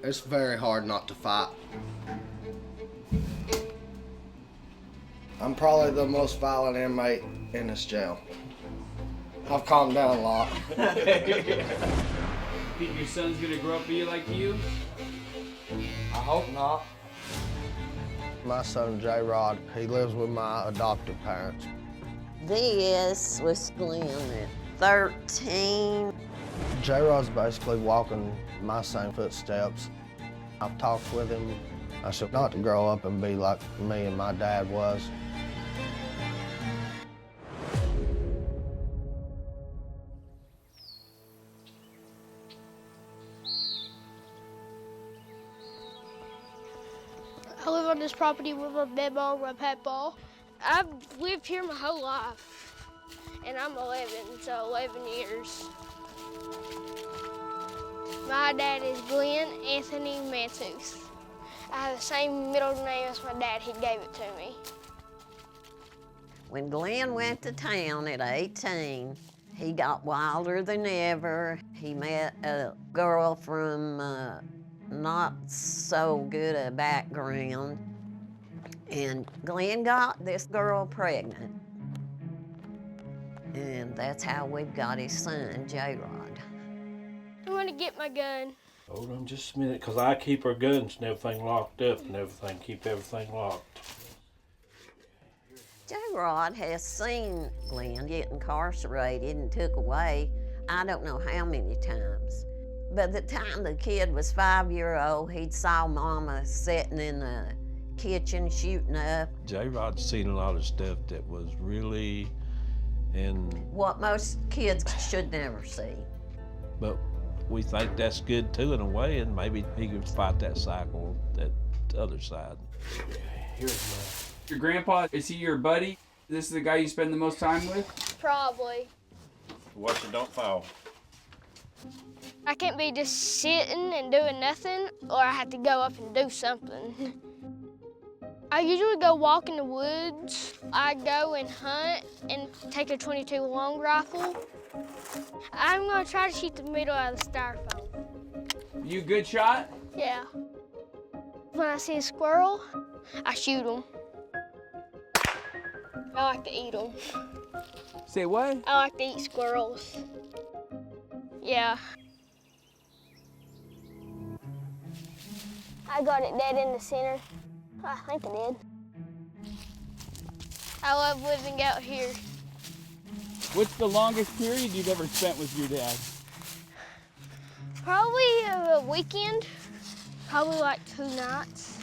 It's very hard not to fight. I'm probably the most violent inmate in this jail. I've calmed down a lot. Think your son's gonna grow up be like you? I hope not. My son, J-Rod, he lives with my adoptive parents. This was Glenn at 13. J-Rod's basically walking my same footsteps. I've talked with him. I said not to grow up and be like me and my dad was. I live on this property with my bed ball, my pet ball. I've lived here my whole life, and I'm 11, so 11 years. My dad is Glenn Anthony Mantus. I have the same middle name as my dad. He gave it to me. When Glenn went to town at 18, he got wilder than ever. He met a girl from not so good a background, and Glenn got this girl pregnant. And that's how we've got his son, J-Rod. I'm gonna get my gun. Hold on just a minute, because I keep our guns and everything locked up and everything, keep everything locked. J-Rod has seen Glenn get incarcerated and took away I don't know how many times. By the time the kid was 5-year-old, he'd saw Mama sitting in the kitchen shooting up. J-Rod's seen a lot of stuff that was really in... what most kids should never see. But we think that's good too in a way, and maybe he could fight that cycle, that other side. Here's Your grandpa, is he your buddy? This is the guy you spend the most time with? Probably. watch it don't fall. I can't be just sitting and doing nothing, or I have to go up and do something. I usually go walk in the woods. I go and hunt and take a .22 long rifle. I'm gonna try to shoot the middle out of the styrofoam. You a good shot? Yeah. When I see a squirrel, I shoot them. I like to eat them. Say what? I like to eat squirrels. Yeah. I got it dead in the center. I think I did. I love living out here. What's the longest period you've ever spent with your dad? Probably a weekend. Probably like 2 nights.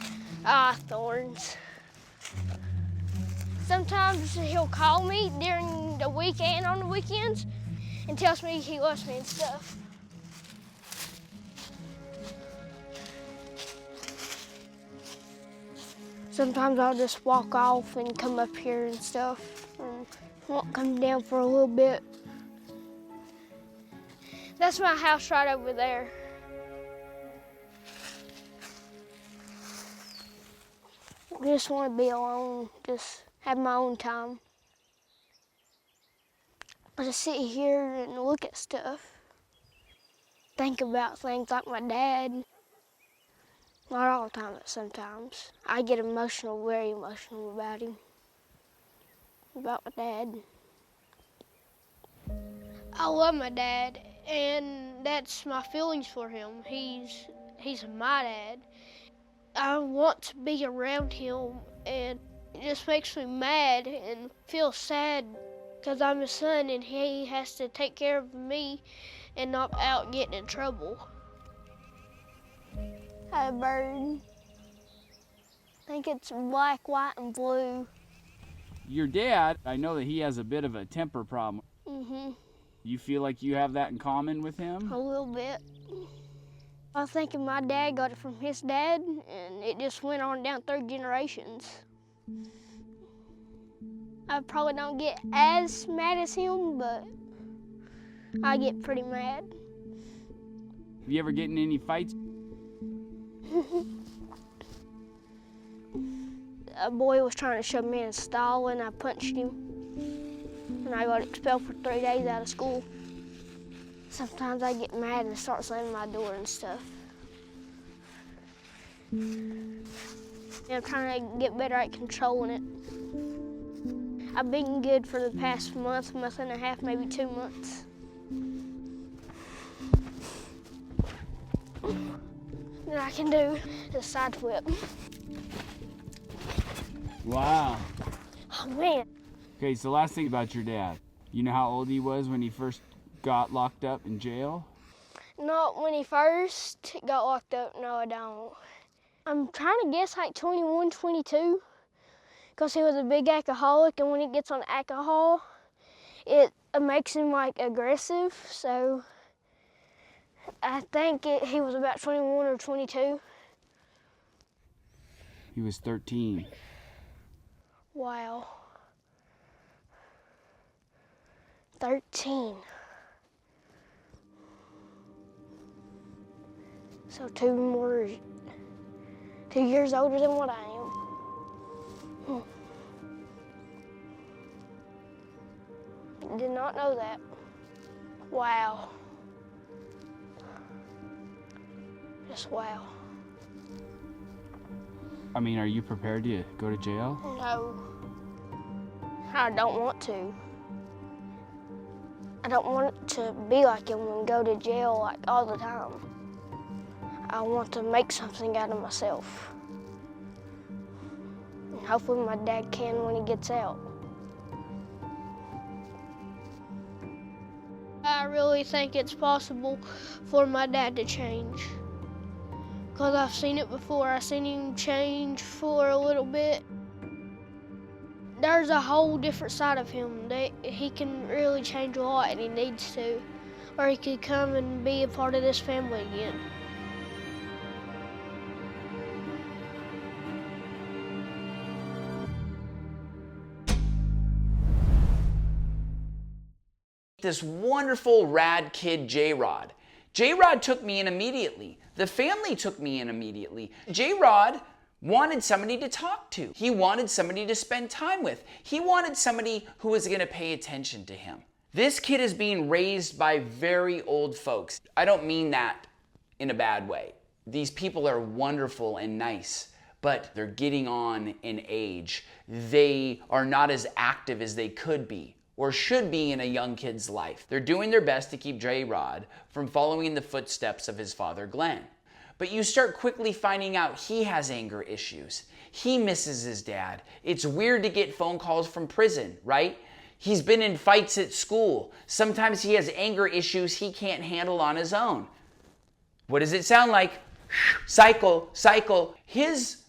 Thorns. Sometimes he'll call me during the week and on the weekends and tells me he loves me and stuff. Sometimes I'll just walk off and come up here and stuff and won't come down for a little bit. That's my house right over there. I just want to be alone, just have my own time. I just sit here and look at stuff. Think about things like my dad. Not all the time, but sometimes. I get emotional, very emotional about him, about my dad. I love my dad, and that's my feelings for him. He's my dad. I want to be around him, and it just makes me mad and feel sad because I'm his son and he has to take care of me and not out getting in trouble. A bird. I think it's black, white, and blue. Your dad, I know that he has a bit of a temper problem. Mm-hmm. You feel like you have that in common with him? A little bit. I was thinking my dad got it from his dad, and it just went on down 3 generations. I probably don't get as mad as him, but I get pretty mad. Have you ever get in any fights? A boy was trying to shove me in a stall, and I punched him, and I got expelled for 3 days out of school. Sometimes I get mad and start slamming my door and stuff. I'm trying to get better at controlling it. I've been good for the past month and a half, maybe 2 months. And I can do the side flip. Wow. Oh man. Okay, so last thing about your dad. You know how old he was when he first got locked up in jail? Not when he first got locked up, no I don't. I'm trying to guess like 21, 22, because he was a big alcoholic, and when he gets on alcohol, it makes him like aggressive, so I think he was about 21 or 22. He was 13. Wow. 13. So 2 years older than what I am. Did not know that. Wow. Just wow. I mean, are you prepared to go to jail? No. I don't want to. I don't want to be like him and go to jail like all the time. I want to make something out of myself. And hopefully my dad can when he gets out. I really think it's possible for my dad to change. Because I've seen it before. I've seen him change for a little bit. There's a whole different side of him that he can really change a lot, and he needs to. Or he could come and be a part of this family again. This wonderful rad kid, J-Rod. J-Rod took me in immediately. The family took me in immediately. J-Rod wanted somebody to talk to. He wanted somebody to spend time with. He wanted somebody who was going to pay attention to him. This kid is being raised by very old folks. I don't mean that in a bad way. These people are wonderful and nice, but they're getting on in age. They are not as active as they could be or should be in a young kid's life. They're doing their best to keep J-Rod from following in the footsteps of his father, Glenn. But you start quickly finding out he has anger issues. He misses his dad. It's weird to get phone calls from prison, right? He's been in fights at school. Sometimes he has anger issues he can't handle on his own. What does it sound like? Cycle, cycle. His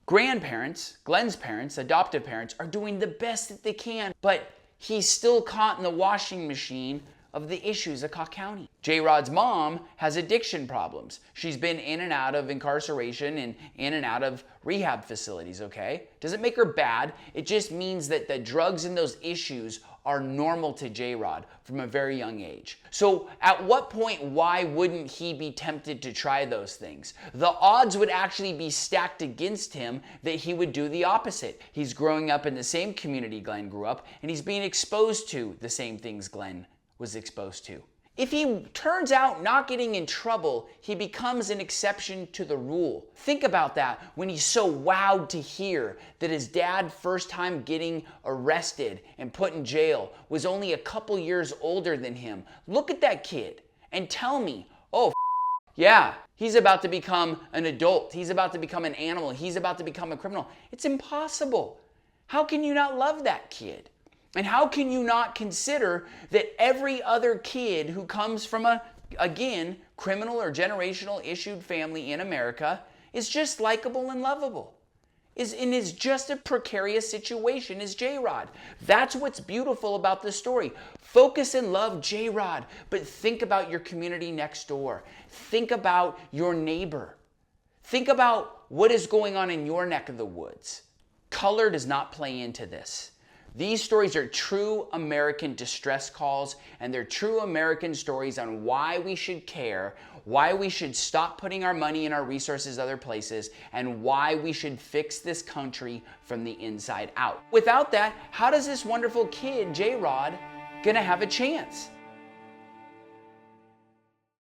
grandparents, Glenn's parents, adoptive parents, are doing the best that they can, but he's still caught in the washing machine of the issues of Cocke County. J-Rod's mom has addiction problems. She's been in and out of incarceration and in and out of rehab facilities, okay? Doesn't make her bad. It just means that the drugs and those issues are normal to J-Rod from a very young age. So at what point, why wouldn't he be tempted to try those things? The odds would actually be stacked against him that he would do the opposite. He's growing up in the same community Glenn grew up, and he's being exposed to the same things Glenn was exposed to. If he turns out not getting in trouble, he becomes an exception to the rule. Think about that when he's so wowed to hear that his dad, first time getting arrested and put in jail, was only a couple years older than him. Look at that kid and tell me, oh, yeah, he's about to become an adult. He's about to become an animal. He's about to become a criminal. It's impossible. How can you not love that kid? And how can you not consider that every other kid who comes from a, again, criminal or generational issued family in America is just likable and lovable? Is just a precarious situation as J-Rod. That's what's beautiful about this story. Focus and love J-Rod, but think about your community next door. Think about your neighbor. Think about what is going on in your neck of the woods. Color does not play into this. These stories are true American distress calls, and they're true American stories on why we should care, why we should stop putting our money and our resources other places, and why we should fix this country from the inside out. Without that, how does this wonderful kid, J-Rod, gonna have a chance?